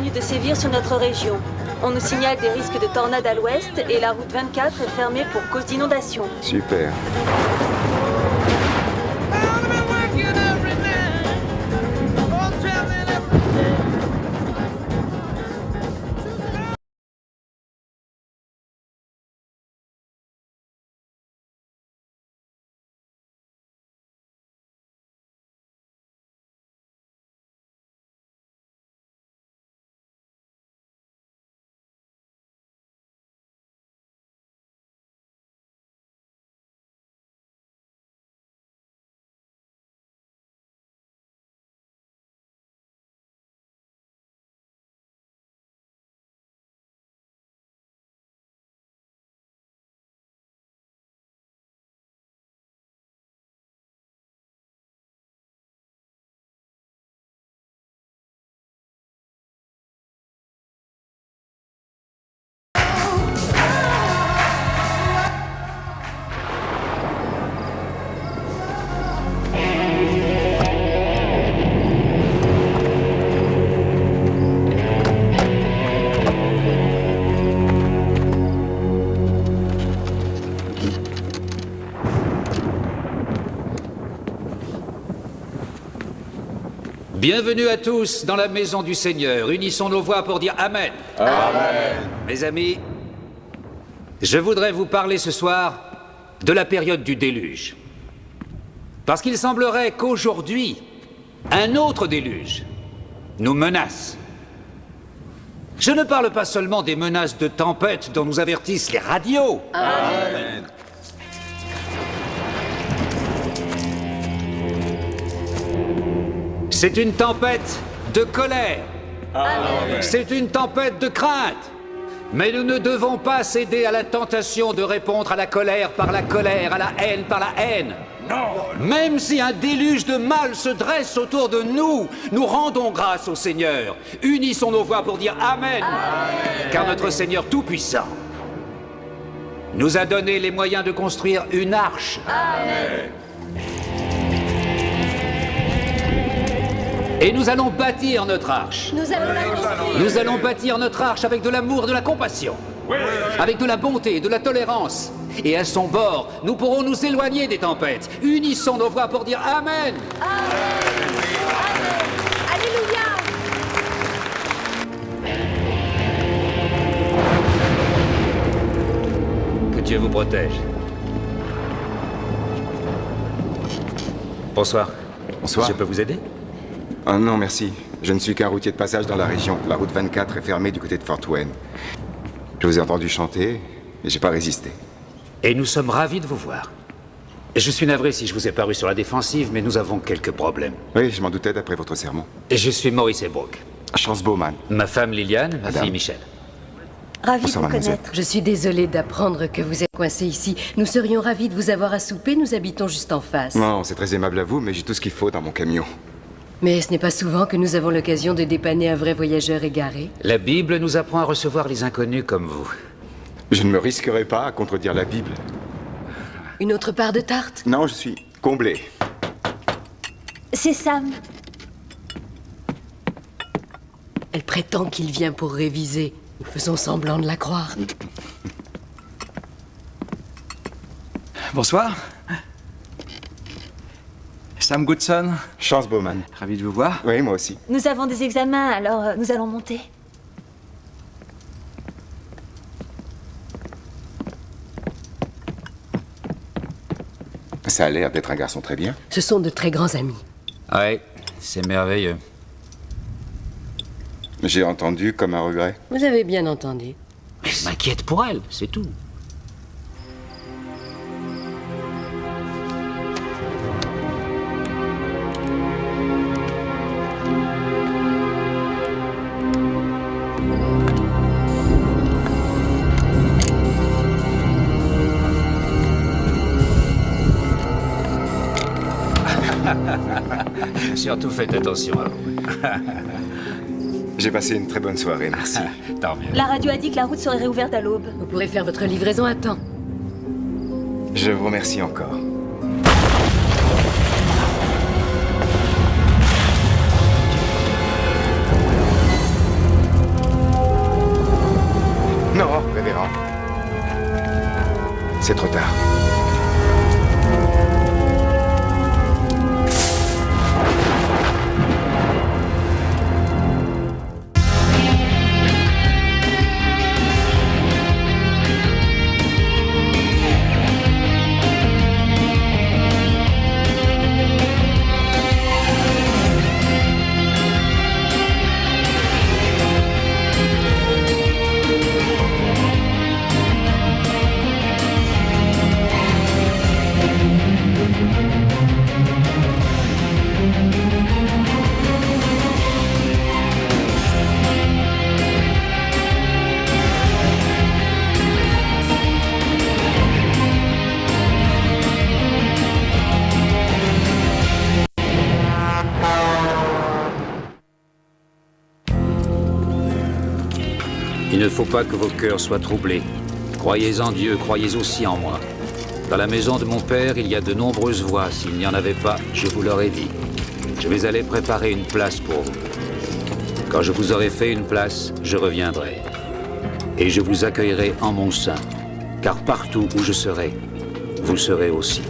continue de sévir sur notre région. On nous signale des risques de tornades à l'ouest et la route 24 est fermée pour cause d'inondation. Super. Bienvenue à tous dans la maison du Seigneur. Unissons nos voix pour dire Amen. Amen. Mes amis, je voudrais vous parler ce soir de la période du déluge. Parce qu'il semblerait qu'aujourd'hui, un autre déluge nous menace. Je ne parle pas seulement des menaces de tempête dont nous avertissent les radios. Amen. C'est une tempête de colère. Amen. C'est une tempête de crainte. Mais nous ne devons pas céder à la tentation de répondre à la colère, à la haine par la haine. Non. Même si un déluge de mal se dresse autour de nous, nous rendons grâce au Seigneur. Unissons nos voix pour dire Amen. Amen. Car notre Seigneur Tout-Puissant nous a donné les moyens de construire une arche. Amen. Et nous allons bâtir notre arche. Nous allons la construire. Nous allons bâtir notre arche avec de l'amour et de la compassion. Oui. Avec de la bonté et de la tolérance. Et à son bord, nous pourrons nous éloigner des tempêtes. Unissons nos voix pour dire Amen. Amen. Alléluia. Que Dieu vous protège. Bonsoir. Bonsoir. Je peux vous aider? Oh non, merci. Je ne suis qu'un routier de passage dans la région. La route 24 est fermée du côté de Fort Wayne. Je vous ai entendu chanter et j'ai pas résisté. Et nous sommes ravis de vous voir. Je suis navré si je vous ai paru sur la défensive, mais nous avons quelques problèmes. Oui, je m'en doutais d'après votre sermon. Je suis Maurice Ebrook. Chance Bowman. Ma femme Liliane, ma Madame. fille Michel. Ravi de Bonsoir, vous mademoiselle. connaître. Je suis désolée d'apprendre que vous êtes coincé ici. Nous serions ravis de vous avoir à souper, nous habitons juste en face. Non, c'est très aimable à vous, mais j'ai tout ce qu'il faut dans mon camion. Mais ce n'est pas souvent que nous avons l'occasion de dépanner un vrai voyageur égaré. La Bible nous apprend à recevoir les inconnus comme vous. Je ne me risquerai pas à contredire la Bible. Une autre part de tarte? Non, je suis comblé. C'est Sam. Elle prétend qu'il vient pour réviser. Nous faisons semblant de la croire. Bonsoir. Sam Goodson, Chance Bowman. ravi de vous voir. Oui, moi aussi. Nous avons des examens, alors nous allons monter. Ça a l'air d'être un garçon très bien. Ce sont de très grands amis. Ouais, c'est merveilleux. J'ai entendu comme un regret. Vous avez bien entendu. Mais je m'inquiète pour elle, c'est tout. Surtout faites attention à vous. J'ai passé une très bonne soirée, merci. Tant mieux. La radio a dit que la route serait réouverte à l'aube. Vous pourrez faire votre livraison à temps. Je vous remercie encore. C'est trop tard. Il ne faut pas que vos cœurs soient troublés. Croyez en Dieu, croyez aussi en moi. Dans la maison de mon père, il y a de nombreuses voies. S'il n'y en avait pas, je vous l'aurais dit. Je vais aller préparer une place pour vous. Quand je vous aurai fait une place, je reviendrai. Et je vous accueillerai en mon sein. Car partout où je serai, vous serez aussi.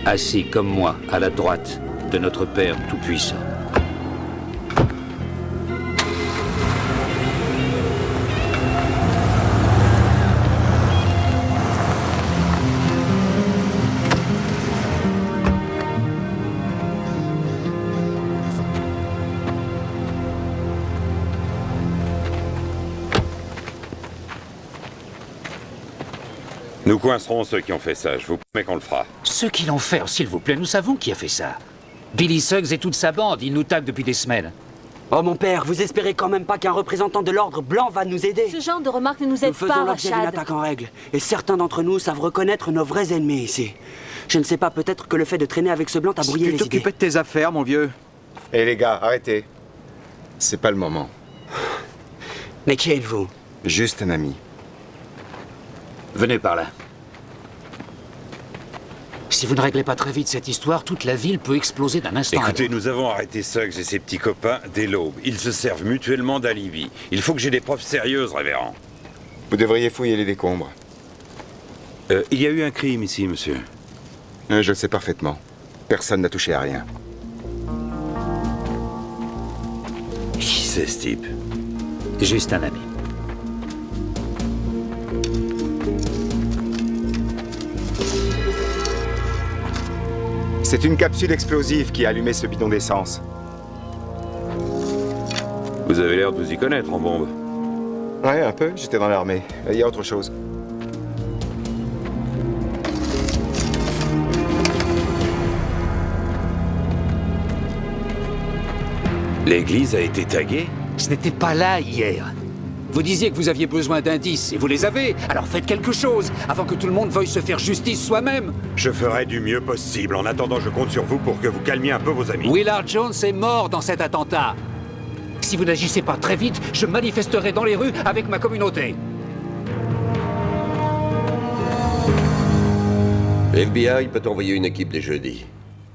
Assis comme moi, à la droite de notre Père Tout-Puissant. Nous coincerons ceux qui ont fait ça, je vous promets qu'on le fera. Ceux qui l'ont fait, s'il vous plaît, nous savons qui a fait ça. Billy Suggs et toute sa bande, ils nous tapent depuis des semaines. Oh mon père, vous espérez quand même pas qu'un représentant de l'ordre blanc va nous aider? Ce genre de remarques ne nous aide Nous faisons pas, l'objet d'une Rashad. attaque en règle, et certains d'entre nous savent reconnaître nos vrais ennemis ici. Je ne sais pas, peut-être que le fait de traîner avec ce blanc t'a brouillé Tu les idées. t'occupais de tes affaires, mon vieux. Hé les gars, arrêtez. C'est pas le moment. Mais qui êtes-vous? Juste un ami. Venez par là. Si vous ne réglez pas très vite cette histoire, toute la ville peut exploser d'un instant à Écoutez, l'autre. nous avons arrêté Suggs et ses petits copains dès l'aube. Ils se servent mutuellement d'alibi. Il faut que j'ai des preuves sérieuses, révérend. Vous devriez fouiller les décombres. Il y a eu un crime ici, monsieur. Je le sais parfaitement. Personne n'a touché à rien. Qui c'est, ce type? Juste un ami. C'est une capsule explosive qui a allumé ce bidon d'essence. Vous avez l'air de vous y connaître en bombe. Ouais, un peu. J'étais dans l'armée. Il y a autre chose. L'église a été taguée? Ce n'était pas là hier. Vous disiez que vous aviez besoin d'indices, et vous les avez. Alors faites quelque chose, avant que tout le monde veuille se faire justice soi-même. Je ferai du mieux possible. En attendant, je compte sur vous pour que vous calmiez un peu vos amis. Willard Jones est mort dans cet attentat. Si vous n'agissez pas très vite, je manifesterai dans les rues avec ma communauté. FBI peut envoyer une équipe dès jeudi.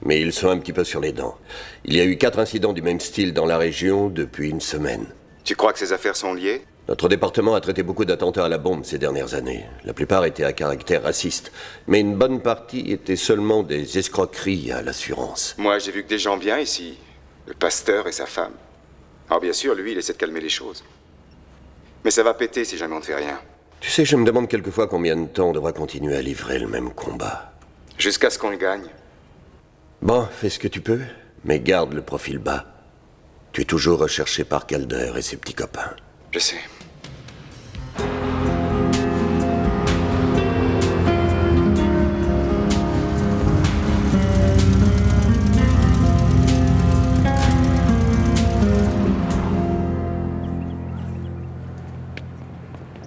Mais ils sont un petit peu sur les dents. Il y a eu 4 incidents du même style dans la région depuis une semaine. Tu crois que ces affaires sont liées? Notre département a traité beaucoup d'attentats à la bombe ces dernières années. La plupart étaient à caractère raciste. Mais une bonne partie étaient seulement des escroqueries à l'assurance. Moi, j'ai vu que des gens bien ici. Le pasteur et sa femme. Alors bien sûr, lui, il essaie de calmer les choses. Mais ça va péter si jamais on ne fait rien. Tu sais, je me demande quelquefois combien de temps on devra continuer à livrer le même combat. Jusqu'à ce qu'on le gagne. Bon, fais ce que tu peux, mais garde le profil bas. Tu es toujours recherché par Calder et ses petits copains. Je sais.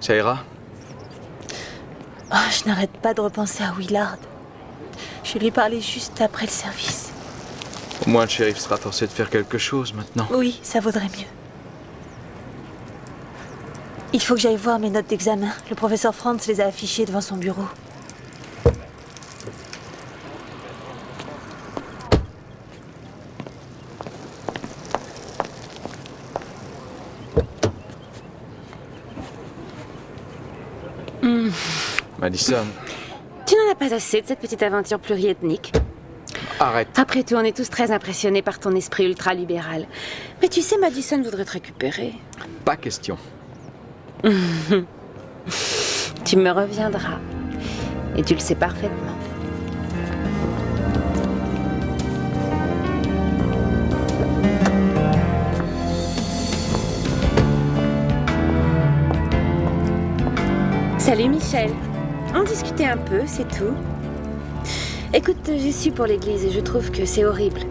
Ça ira? Oh, je n'arrête pas de repenser à Willard. Je lui ai parlé juste après le service. Au moins, le shérif sera forcé de faire quelque chose maintenant. Oui, ça vaudrait mieux. Il faut que j'aille voir mes notes d'examen. Le professeur Franz les a affichées devant son bureau. Madison, Tu n'en as pas assez de cette petite aventure pluriethnique? Arrête. Après tout, on est tous très impressionnés par ton esprit ultra-libéral. Mais tu sais, Madison voudrait te récupérer. Pas question. Tu me reviendras. Et tu le sais parfaitement. Salut Michel. On discutait un peu, c'est tout. Écoute, j'ai su pour l'église et je trouve que c'est horrible.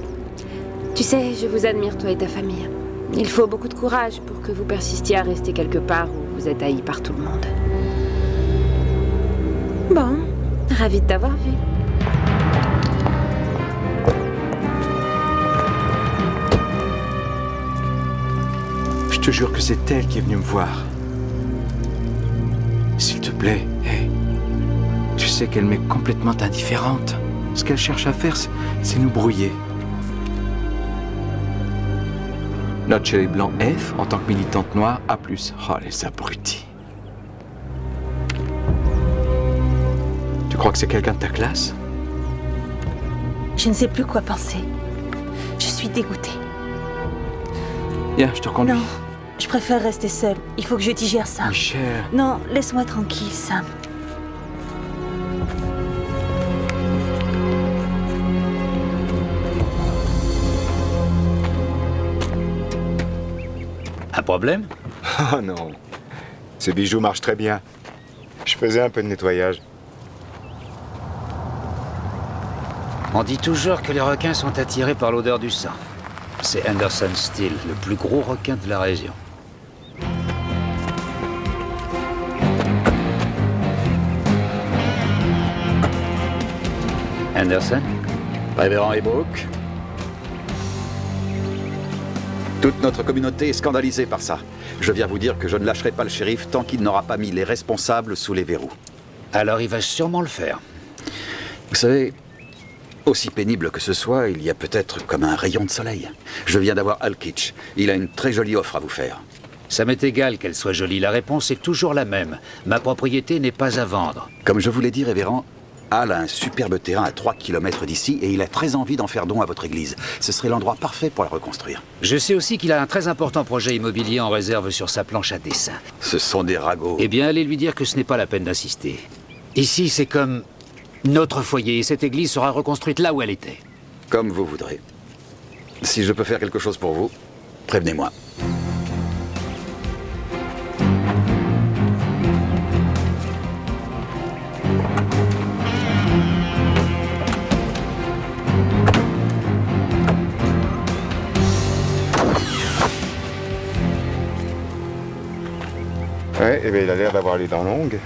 Tu sais, je vous admire, toi et ta famille. Il faut beaucoup de courage pour que vous persistiez à rester quelque part où vous êtes haïs par tout le monde. Bon, ravie de t'avoir vu. Je te jure que c'est elle qui est venue me voir. S'il te plaît, hé. Tu sais qu'elle m'est complètement indifférente. Ce qu'elle cherche à faire, c'est nous brouiller. Notre chéri blanc F, en tant que militante noire, A+. Oh, les abrutis. Tu crois que c'est quelqu'un de ta classe? Je ne sais plus quoi penser. Je suis dégoûtée. Viens, je te conduis. Non, je préfère rester seule. Il faut que je digère ça. Michel. Non, laisse-moi tranquille, Sam. Un problème? Oh non. Ce bijou marche très bien. Je faisais un peu de nettoyage. On dit toujours que les requins sont attirés par l'odeur du sang. C'est Anderson Steel, le plus gros requin de la région. Anderson? Révérend Ebrook. Toute notre communauté est scandalisée par ça. Je viens vous dire que je ne lâcherai pas le shérif tant qu'il n'aura pas mis les responsables sous les verrous. Alors il va sûrement le faire. Vous savez, aussi pénible que ce soit, il y a peut-être comme un rayon de soleil. Je viens d'avoir Al Kitch. Il a une très jolie offre à vous faire. Ça m'est égal qu'elle soit jolie. La réponse est toujours la même. Ma propriété n'est pas à vendre. Comme je vous l'ai dit, révérend, Al a un superbe terrain à 3 km d'ici et il a très envie d'en faire don à votre église. Ce serait l'endroit parfait pour la reconstruire. Je sais aussi qu'il a un très important projet immobilier en réserve sur sa planche à dessin. Ce sont des ragots. Eh bien, allez lui dire que ce n'est pas la peine d'insister. Ici, c'est comme notre foyer et cette église sera reconstruite là où elle était. Comme vous voudrez. Si je peux faire quelque chose pour vous, prévenez-moi. Ouais, eh bien, il a l'air d'avoir les dents longues.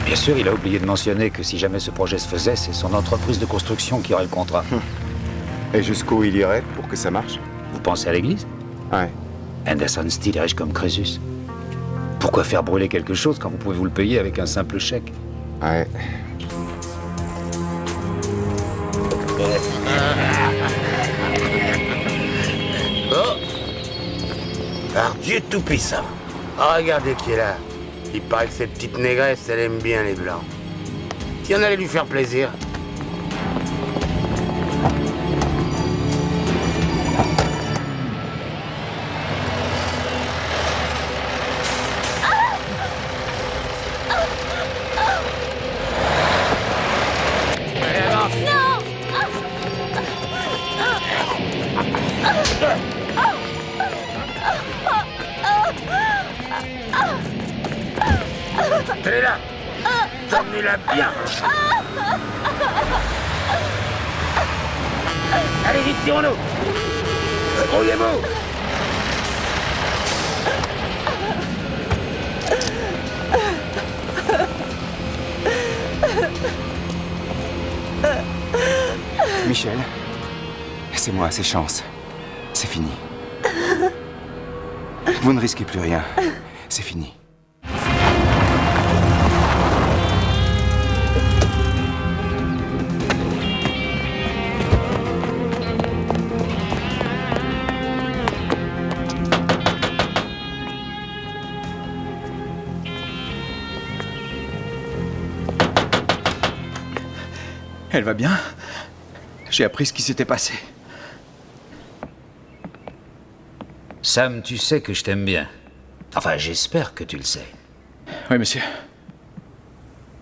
Bien sûr, il a oublié de mentionner que si jamais ce projet se faisait, c'est son entreprise de construction qui aurait le contrat. Et jusqu'où il irait pour que ça marche? Vous pensez à l'église? Ouais. Anderson Steel est riche comme Crésus. Pourquoi faire brûler quelque chose quand vous pouvez vous le payer avec un simple chèque? Ouais. Oh! Par Dieu tout-puissant. Regardez qui est là. Il paraît que cette petite négresse, elle aime bien les blancs. Si on allait lui faire plaisir. T'es là. Emmenez-la bien. Allez vite, tirons-nous. Grouillez-vous. Michel, c'est moi, c'est Chance. C'est fini. Vous ne risquez plus rien. C'est fini. Elle va bien. J'ai appris ce qui s'était passé. Sam, tu sais que je t'aime bien. Enfin, j'espère que tu le sais. Oui, monsieur.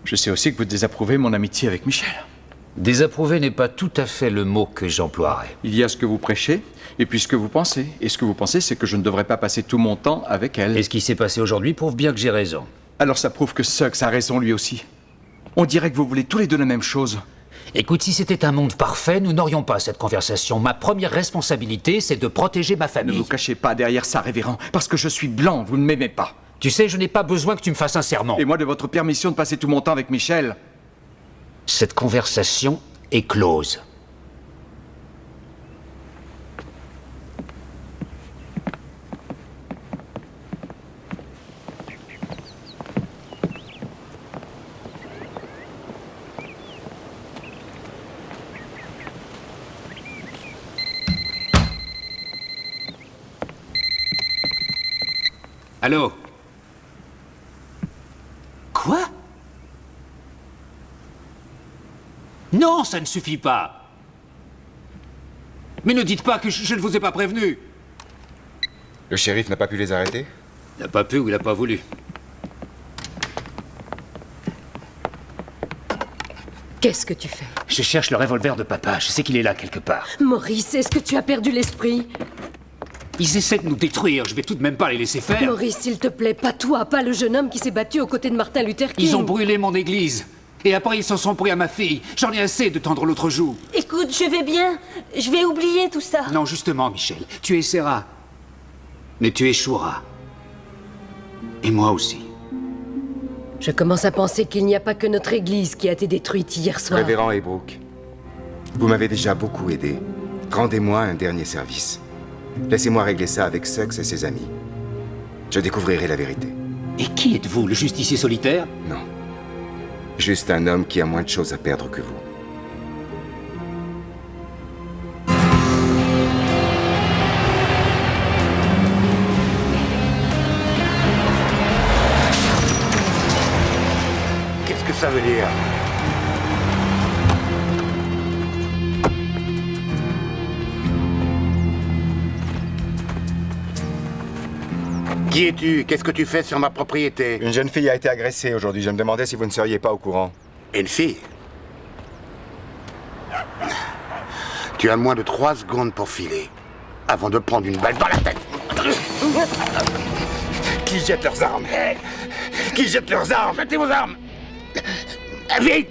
Je sais aussi que vous désapprouvez mon amitié avec Michel. Désapprouver n'est pas tout à fait le mot que j'emploierais. Il y a ce que vous prêchez, et puis ce que vous pensez. Et ce que vous pensez, c'est que je ne devrais pas passer tout mon temps avec elle. Et ce qui s'est passé aujourd'hui prouve bien que j'ai raison. Alors ça prouve que Suggs a raison lui aussi. On dirait que vous voulez tous les deux la même chose. Écoute, si c'était un monde parfait, nous n'aurions pas cette conversation. Ma première responsabilité, c'est de protéger ma famille. Ne vous cachez pas derrière ça, révérend. Parce que je suis blanc, vous ne m'aimez pas. Tu sais, je n'ai pas besoin que tu me fasses un serment. Et moi de votre permission de passer tout mon temps avec Michel. Cette conversation est close. Allô? Quoi? Non, ça ne suffit pas. Mais ne dites pas que je ne vous ai pas prévenu. Le shérif n'a pas pu les arrêter? Il n'a pas pu ou il n'a pas voulu. Qu'est-ce que tu fais? Je cherche le revolver de papa. Je sais qu'il est là quelque part. Maurice, est-ce que tu as perdu l'esprit? Ils essaient de nous détruire. Je vais tout de même pas les laisser faire. Maurice, s'il te plaît, pas toi, pas le jeune homme qui s'est battu aux côtés de Martin Luther King. Ils ont brûlé mon église. Et après, ils s'en sont pris à ma fille. J'en ai assez de tendre l'autre joue. Écoute, je vais bien. Je vais oublier tout ça. Non, justement, Michel. Tu essaieras. Mais tu échoueras. Et moi aussi. Je commence à penser qu'il n'y a pas que notre église qui a été détruite hier soir. Révérend Eybrook, vous m'avez déjà beaucoup aidé. Rendez-moi un dernier service. Laissez-moi régler ça avec Suggs et ses amis. Je découvrirai la vérité. Et qui êtes-vous, le justicier solitaire? Non. Juste un homme qui a moins de choses à perdre que vous. Qu'est-ce que ça veut dire? Qui es-tu? Qu'est-ce que tu fais sur ma propriété? Une jeune fille a été agressée aujourd'hui. Je me demandais si vous ne seriez pas au courant. Une fille? Tu as moins de 3 secondes pour filer, avant de prendre une balle dans la tête. Qui jette leurs armes? Qui jette leurs armes? Mettez vos armes! Vite!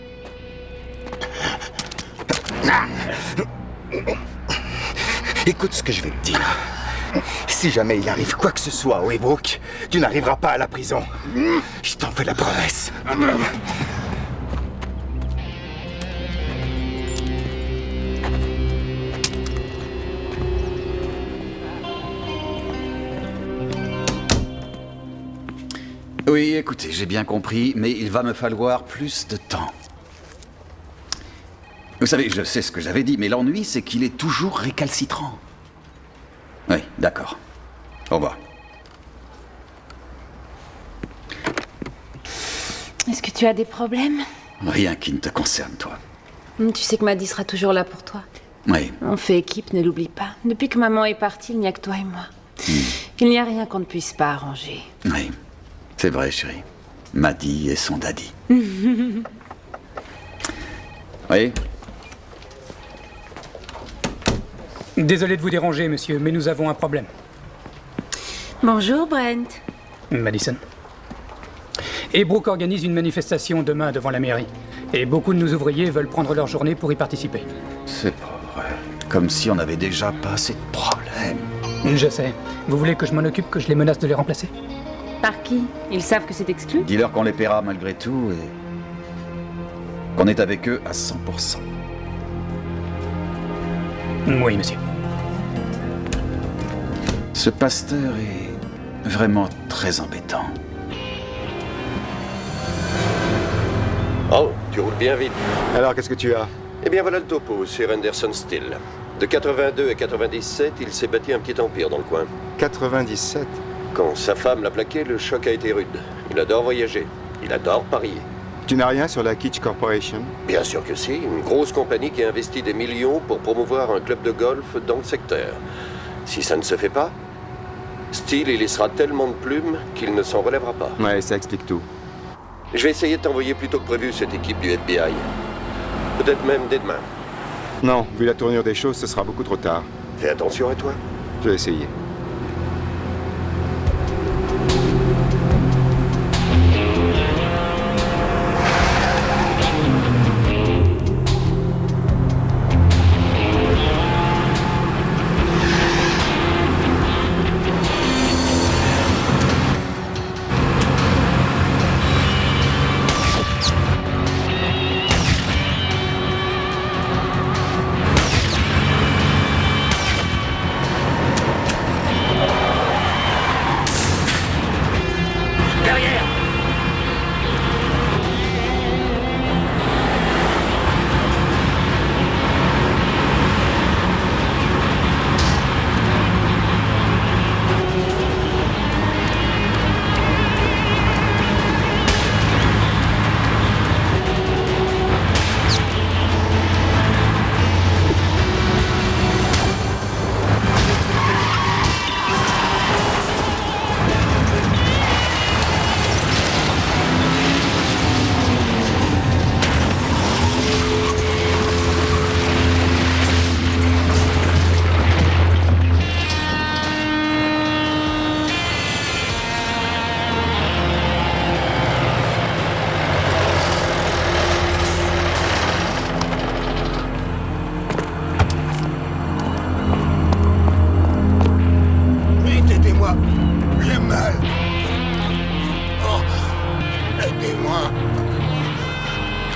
Écoute ce que je vais te dire. Si jamais il arrive quoi que ce soit au Eybrook, tu n'arriveras pas à la prison. Je t'en fais la promesse. Oui, écoutez, j'ai bien compris, mais il va me falloir plus de temps. Vous savez, je sais ce que j'avais dit, mais l'ennui, c'est qu'il est toujours récalcitrant. Oui, d'accord. Au revoir. Est-ce que tu as des problèmes? Rien qui ne te concerne, toi. Tu sais que Maddy sera toujours là pour toi. Oui. On fait équipe, ne l'oublie pas. Depuis que maman est partie, il n'y a que toi et moi. Il n'y a rien qu'on ne puisse pas arranger. Oui, c'est vrai, chérie. Maddy et son daddy. Oui. Désolé de vous déranger, monsieur, mais nous avons un problème. Bonjour, Brent. Madison. Eybrook organise une manifestation demain devant la mairie. Et beaucoup de nos ouvriers veulent prendre leur journée pour y participer. C'est pas vrai. Comme si on n'avait déjà pas assez de problèmes. Je sais. Vous voulez que je m'en occupe, que je les menace de les remplacer? Par qui? Ils savent que c'est exclu? Dis-leur qu'on les paiera malgré tout et qu'on est avec eux à 100%. Oui, monsieur. Ce pasteur est vraiment très embêtant. Oh, tu roules bien vite. Alors, qu'est-ce que tu as? Eh bien, voilà le topo, c'est Henderson Still. De 82 à 97, il s'est bâti un petit empire dans le coin. 97? Quand sa femme l'a plaqué, le choc a été rude. Il adore voyager. Il adore parier. Tu n'as rien sur la Kitsch Corporation? Bien sûr que si, une grosse compagnie qui investit des millions pour promouvoir un club de golf dans le secteur. Si ça ne se fait pas, Steele y laissera tellement de plumes qu'il ne s'en relèvera pas. Ouais, ça explique tout. Je vais essayer de t'envoyer plus tôt que prévu cette équipe du FBI. Peut-être même dès demain. Non, vu la tournure des choses, ce sera beaucoup trop tard. Fais attention à toi. Je vais essayer.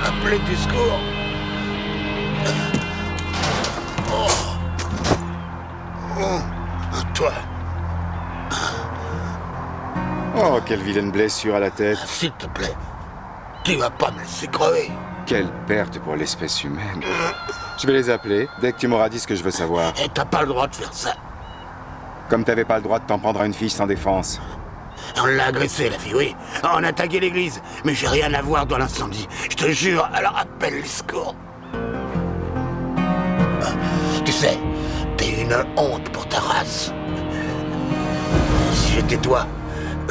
Appelez du secours. Toi. Oh, quelle vilaine blessure à la tête. S'il te plaît, tu vas pas me laisser crever. Quelle perte pour l'espèce humaine. Je vais les appeler dès que tu m'auras dit ce que je veux savoir. Et t'as pas le droit de faire ça. Comme t'avais pas le droit de t'en prendre à une fille sans défense. On l'a agressée, la fille, oui. On a tagué l'église. Mais j'ai rien à voir dans l'incendie. Je te jure, alors appelle les secours. Tu sais, t'es une honte pour ta race. Si j'étais toi,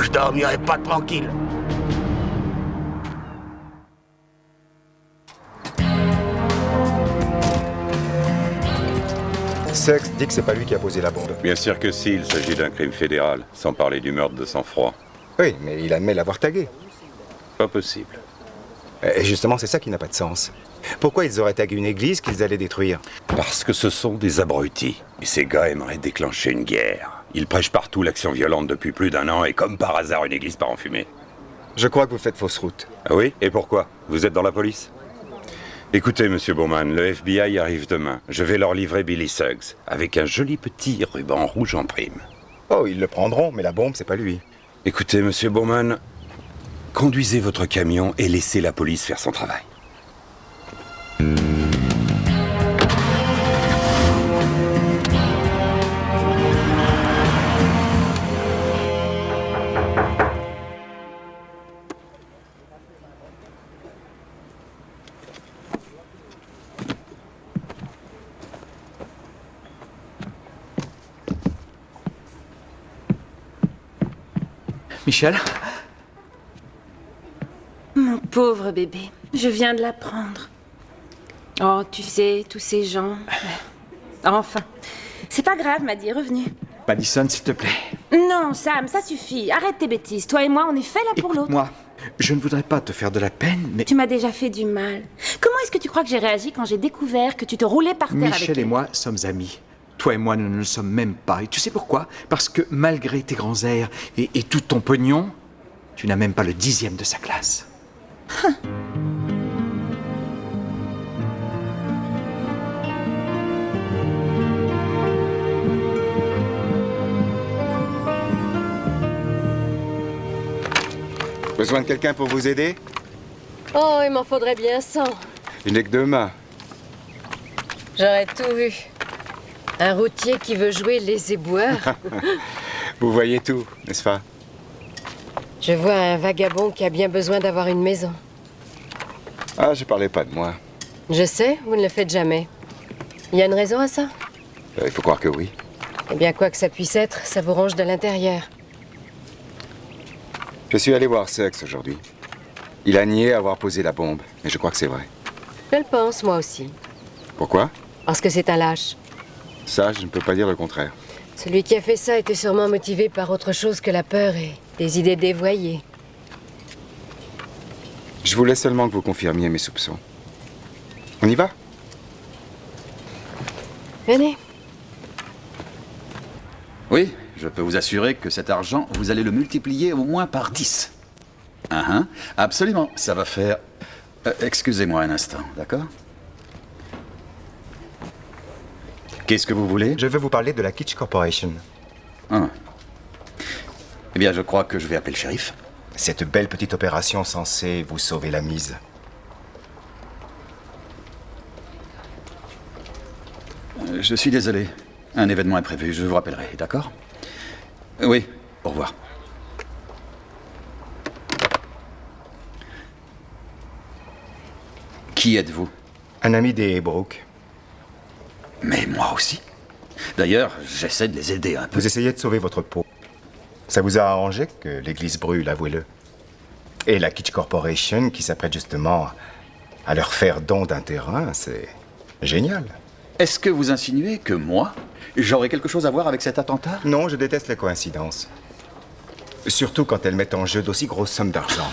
je dormirais pas tranquille. Sex dit que c'est pas lui qui a posé la bombe. Bien sûr que si, il s'agit d'un crime fédéral, sans parler du meurtre de sang-froid. Oui, mais il admet l'avoir tagué. Pas possible. Et justement, c'est ça qui n'a pas de sens. Pourquoi ils auraient tagué une église qu'ils allaient détruire? Parce que ce sont des abrutis. Et ces gars aimeraient déclencher une guerre. Ils prêchent partout l'action violente depuis plus d'1 an et comme par hasard, une église part en fumée. Je crois que vous faites fausse route. Ah oui? Et pourquoi? Vous êtes dans la police? Écoutez, monsieur Bowman, le FBI arrive demain. Je vais leur livrer Billy Suggs, avec un joli petit ruban rouge en prime. Oh, ils le prendront, mais la bombe, c'est pas lui. Écoutez, monsieur Bowman, conduisez votre camion et laissez la police faire son travail. Michel? Mon pauvre bébé, je viens de l'apprendre. Oh, tu sais, tous ces gens... Enfin, c'est pas grave, Maddie est revenu. Madison, s'il te plaît. Non, Sam, ça suffit. Arrête tes bêtises. Toi et moi, on est faits l'un pour l'autre. Moi, je ne voudrais pas te faire de la peine, mais... Tu m'as déjà fait du mal. Comment est-ce que tu crois que j'ai réagi quand j'ai découvert que tu te roulais par terre avec Michel et elle? moi sommes amis. Toi et moi, nous ne le sommes même pas. Et tu sais pourquoi? Parce que malgré tes grands airs et tout ton pognon, tu n'as même pas le 10e de sa classe. Besoin de quelqu'un pour vous aider? Oh, il m'en faudrait bien 100. Je n'ai que 2 mains. J'aurais tout vu. Un routier qui veut jouer les éboueurs. Vous voyez tout, n'est-ce pas? Je vois un vagabond qui a bien besoin d'avoir une maison. Ah, je parlais pas de moi. Je sais, vous ne le faites jamais. Il y a une raison à ça? Il faut croire que oui. Eh bien, quoi que ça puisse être, ça vous ronge de l'intérieur. Je suis allé voir Suggs aujourd'hui. Il a nié avoir posé la bombe, mais je crois que c'est vrai. Je le pense, moi aussi. Pourquoi? Parce que c'est un lâche. Ça, je ne peux pas dire le contraire. Celui qui a fait ça était sûrement motivé par autre chose que la peur et des idées dévoyées. Je voulais seulement que vous confirmiez mes soupçons. On y va? Venez. Oui, je peux vous assurer que cet argent, vous allez le multiplier au moins par 10. Absolument, ça va faire... excusez-moi un instant, d'accord? Qu'est-ce que vous voulez? Je veux vous parler de la Kitsch Corporation. Ah. Eh bien, je crois que je vais appeler le shérif. Cette belle petite opération censée vous sauver la mise. Je suis désolé. Un événement imprévu, je vous rappellerai, d'accord? Oui, au revoir. Qui êtes-vous? Un ami des Brooke. Mais moi aussi. D'ailleurs, j'essaie de les aider un peu. Vous essayez de sauver votre peau. Ça vous a arrangé que l'église brûle, avouez-le. Et la Kitsch Corporation, qui s'apprête justement à leur faire don d'un terrain, c'est génial. Est-ce que vous insinuez que moi, j'aurais quelque chose à voir avec cet attentat? Non, je déteste les coïncidences. Surtout quand elles mettent en jeu d'aussi grosses sommes d'argent.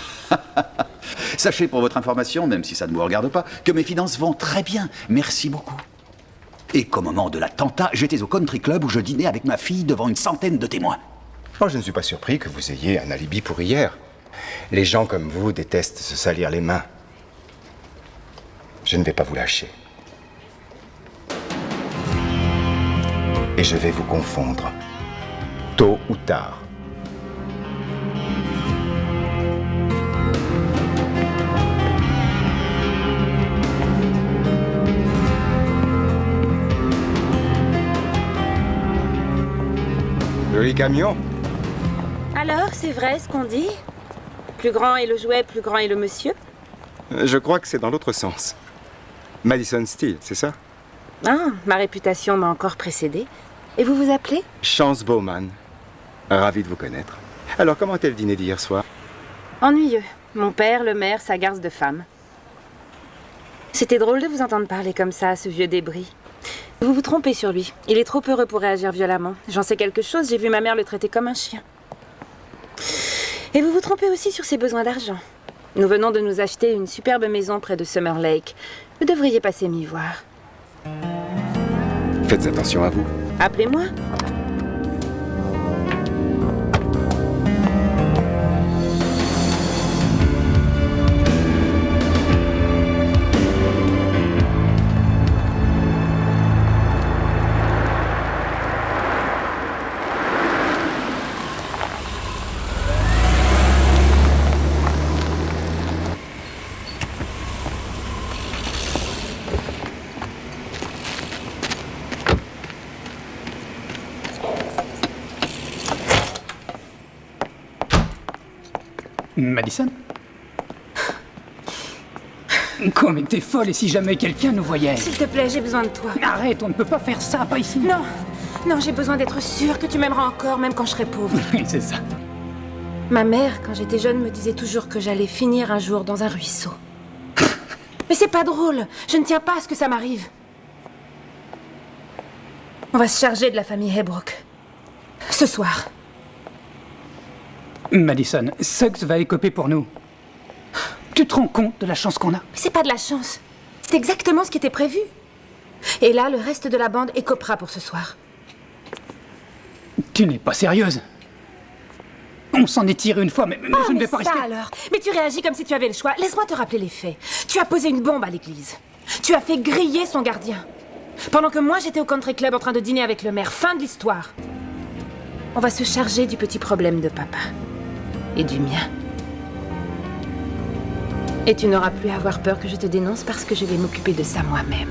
Sachez pour votre information, même si ça ne vous regarde pas, que mes finances vont très bien. Merci beaucoup. Et qu'au moment de l'attentat, j'étais au country club où je dînais avec ma fille devant une centaine de témoins. Oh, je ne suis pas surpris que vous ayez un alibi pour hier. Les gens comme vous détestent se salir les mains. Je ne vais pas vous lâcher. Et je vais vous confondre. Tôt ou tard. Joli camion. Alors, c'est vrai ce qu'on dit? Plus grand est le jouet, plus grand est le monsieur? Je crois que c'est dans l'autre sens. Madison Steele, c'est ça? Ah, ma réputation m'a encore précédée. Et vous vous appelez? Chance Bowman. Ravi de vous connaître. Alors, comment était le dîner d'hier soir? Ennuyeux. Mon père, le maire, sa garce de femme. C'était drôle de vous entendre parler comme ça, ce vieux débris. Vous vous trompez sur lui. Il est trop heureux pour réagir violemment. J'en sais quelque chose, j'ai vu ma mère le traiter comme un chien. Et vous vous trompez aussi sur ses besoins d'argent. Nous venons de nous acheter une superbe maison près de Summer Lake. Vous devriez passer m'y voir. Faites attention à vous. Appelez-moi. Madison? Quoi, mais t'es folle, et si jamais quelqu'un nous voyait? S'il te plaît, j'ai besoin de toi. Arrête, on ne peut pas faire ça, pas ici. Non, non, j'ai besoin d'être sûre que tu m'aimeras encore, même quand je serai pauvre. Oui, c'est ça. Ma mère, quand j'étais jeune, me disait toujours que j'allais finir un jour dans un ruisseau. Mais c'est pas drôle, je ne tiens pas à ce que ça m'arrive. On va se charger de la famille Heybrook. Ce soir. Madison, Suggs va écoper pour nous. Tu te rends compte de la chance qu'on a? C'est pas de la chance. C'est exactement ce qui était prévu. Et là, le reste de la bande écopera pour ce soir. Tu n'es pas sérieuse. On s'en est tiré une fois, mais je ne vais pas rester... alors. Mais tu réagis comme si tu avais le choix. Laisse-moi te rappeler les faits. Tu as posé une bombe à l'église. Tu as fait griller son gardien. Pendant que moi, j'étais au country club en train de dîner avec le maire. Fin de l'histoire. On va se charger du petit problème de papa. Et du mien. Et tu n'auras plus à avoir peur que je te dénonce parce que je vais m'occuper de ça moi-même.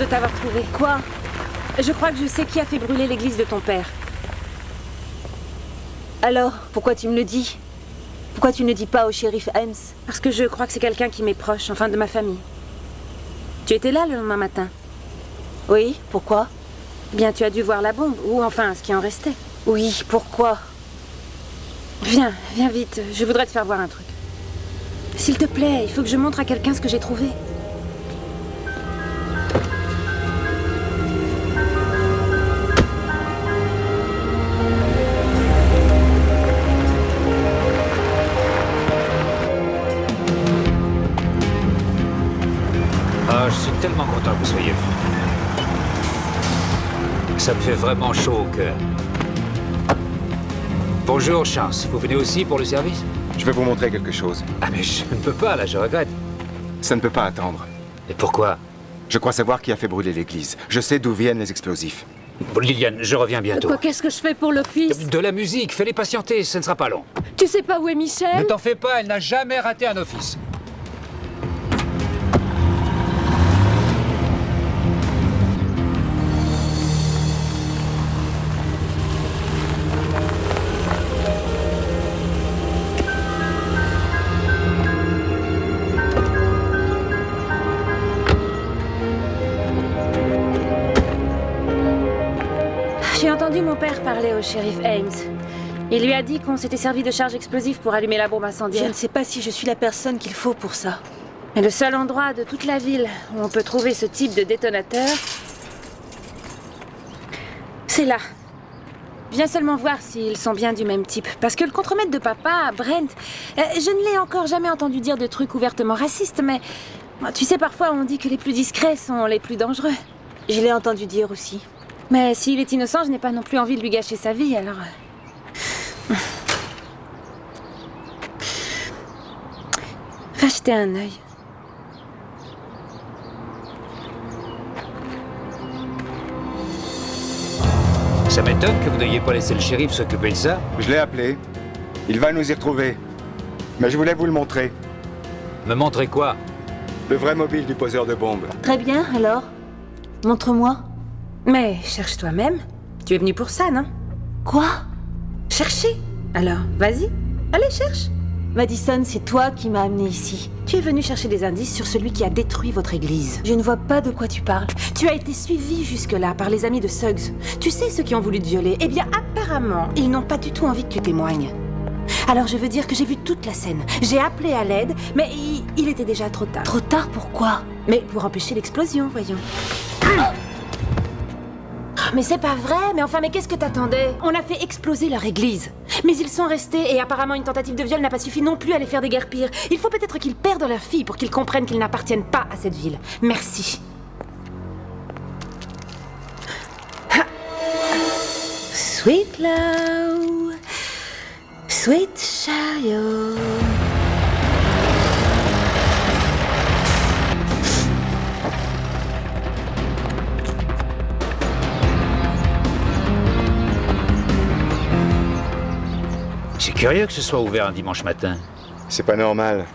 de t'avoir trouvé. Quoi? Je crois que je sais qui a fait brûler l'église de ton père. Alors, pourquoi tu me le dis? Pourquoi tu ne le dis pas au shérif Helms? Parce que je crois que c'est quelqu'un qui m'est proche, enfin de ma famille. Tu étais là le lendemain matin? Oui, pourquoi? Bien, tu as dû voir la bombe, ou enfin, ce qui en restait. Oui, pourquoi? Viens, viens vite, je voudrais te faire voir un truc. S'il te plaît, il faut que je montre à quelqu'un ce que j'ai trouvé. Ah, je suis tellement content que vous soyez venu. Ça me fait vraiment chaud au cœur. Bonjour, Chance. Vous venez aussi pour le service? Je vais vous montrer quelque chose. Ah, mais je ne peux pas, là, je regrette. Ça ne peut pas attendre. Et pourquoi? Je crois savoir qui a fait brûler l'église. Je sais d'où viennent les explosifs. Bon, Liliane, je reviens bientôt. Quoi, qu'est-ce que je fais pour l'office? De la musique, fais-les patienter, ce ne sera pas long. Tu sais pas où est Ne Michel? t'en fais pas, elle n'a jamais raté un office. J'ai entendu mon père parler au shérif Ames. Il lui a dit qu'on s'était servi de charges explosives pour allumer la bombe incendiaire. Je ne sais pas si je suis la personne qu'il faut pour ça. Mais le seul endroit de toute la ville où on peut trouver ce type de détonateur, c'est là. Viens seulement voir s'ils sont bien du même type. Parce que le contremaître de papa, Brent, je ne l'ai encore jamais entendu dire de trucs ouvertement racistes, mais tu sais, parfois on dit que les plus discrets sont les plus dangereux. Je l'ai entendu dire aussi. Mais s'il est innocent, je n'ai pas non plus envie de lui gâcher sa vie, alors... Va jeter un œil. Ça m'étonne que vous n'ayez pas laissé le shérif s'occuper de ça. Je l'ai appelé. Il va nous y retrouver. Mais je voulais vous le montrer. Me montrer quoi? Le vrai mobile du poseur de bombes. Très bien, alors. Montre-moi. Mais cherche toi-même. Tu es venu pour ça, non? Quoi? Chercher. Alors, vas-y. Allez, cherche. Madison, c'est toi qui m'as amené ici. Tu es venu chercher des indices sur celui qui a détruit votre église. Je ne vois pas de quoi tu parles. Tu as été suivi jusque-là par les amis de Suggs. Tu sais ceux qui ont voulu te violer? Eh bien, apparemment, ils n'ont pas du tout envie que tu témoignes. Alors je veux dire que j'ai vu toute la scène. J'ai appelé à l'aide, mais il était déjà trop tard. Trop tard, pourquoi? Mais pour empêcher l'explosion, voyons. Mais c'est pas vrai, mais qu'est-ce que t'attendais? On a fait exploser leur église. Mais ils sont restés et apparemment une tentative de viol n'a pas suffi non plus à les faire déguerpir. Il faut peut-être qu'ils perdent leur fille pour qu'ils comprennent qu'ils n'appartiennent pas à cette ville. Merci. Sweet love, sweet child. C'est curieux que ce soit ouvert un dimanche matin. C'est pas normal.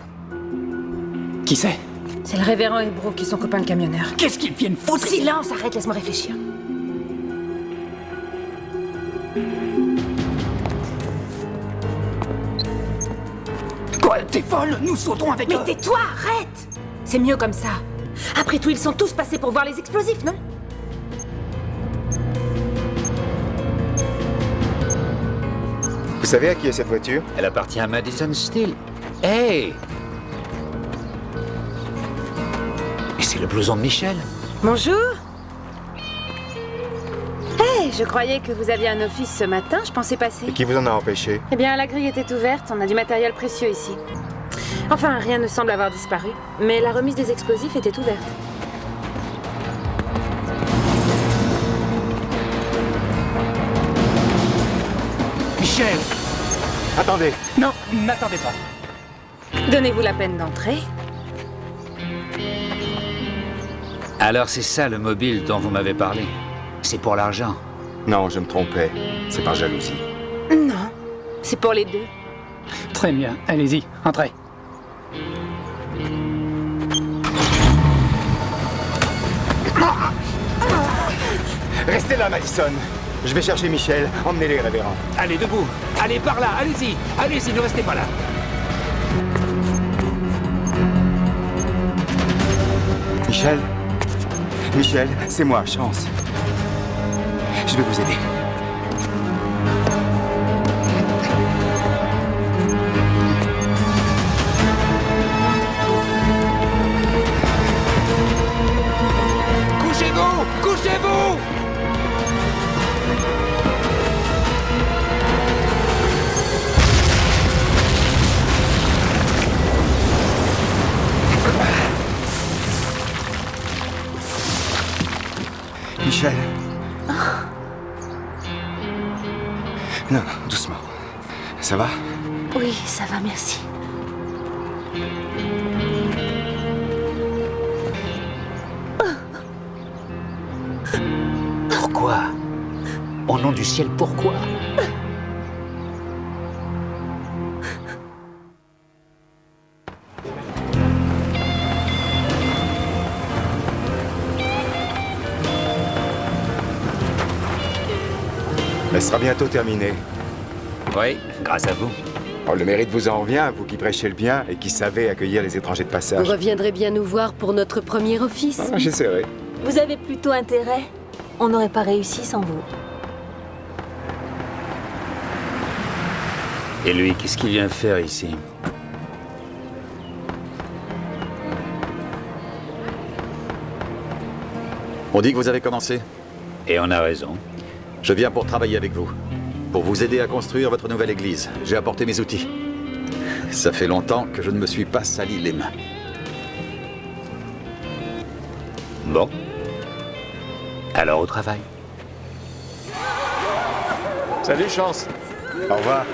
Qui c'est? C'est le révérend Hebrew qui est son copain le camionneur. Qu'est-ce qu'ils viennent foutre? Silence, arrête, laisse-moi réfléchir. Quoi, t'es folle? Nous sautons avec eux. Mais tais-toi, arrête! C'est mieux comme ça. Après tout, ils sont tous passés pour voir les explosifs, non? Vous savez à qui est cette voiture? Elle appartient à Madison Steele. Hey! Et c'est le blouson de Michel. Bonjour. Hey, je croyais que vous aviez un office ce matin, je pensais passer. Et qui vous en a empêché? Eh bien, la grille était ouverte, on a du matériel précieux ici. Enfin, rien ne semble avoir disparu, mais la remise des explosifs était ouverte. Michel! Attendez! Non, n'attendez pas. Donnez-vous la peine d'entrer. Alors c'est ça le mobile dont vous m'avez parlé. C'est pour l'argent. Non, je me trompais. C'est par jalousie. Non, c'est pour les deux. Très bien, allez-y, entrez. Restez là, Madison. Je vais chercher Michel. Emmenez-les, révérend. Allez, debout. Allez, par là. Allez-y. Allez-y, ne restez pas là. Michel? Michel, c'est moi, Chance. Je vais vous aider. Couchez-vous! Couchez-vous! Michel. Non, doucement. Ça va? Oui, ça va, merci. Pourquoi? Au nom du ciel, pourquoi? Elle sera bientôt terminée. Oui, grâce à vous. Oh, le mérite vous en revient, vous qui prêchez le bien et qui savez accueillir les étrangers de passage. Vous reviendrez bien nous voir pour notre premier office. Ah, j'essaierai. Vous avez plutôt intérêt. On n'aurait pas réussi sans vous. Et lui, qu'est-ce qu'il vient faire ici? On dit que vous avez commencé. Et on a raison. Je viens pour travailler avec vous. Pour vous aider à construire votre nouvelle église. J'ai apporté mes outils. Ça fait longtemps que je ne me suis pas sali les mains. Bon. Alors au travail. Salut, Chance. Au revoir.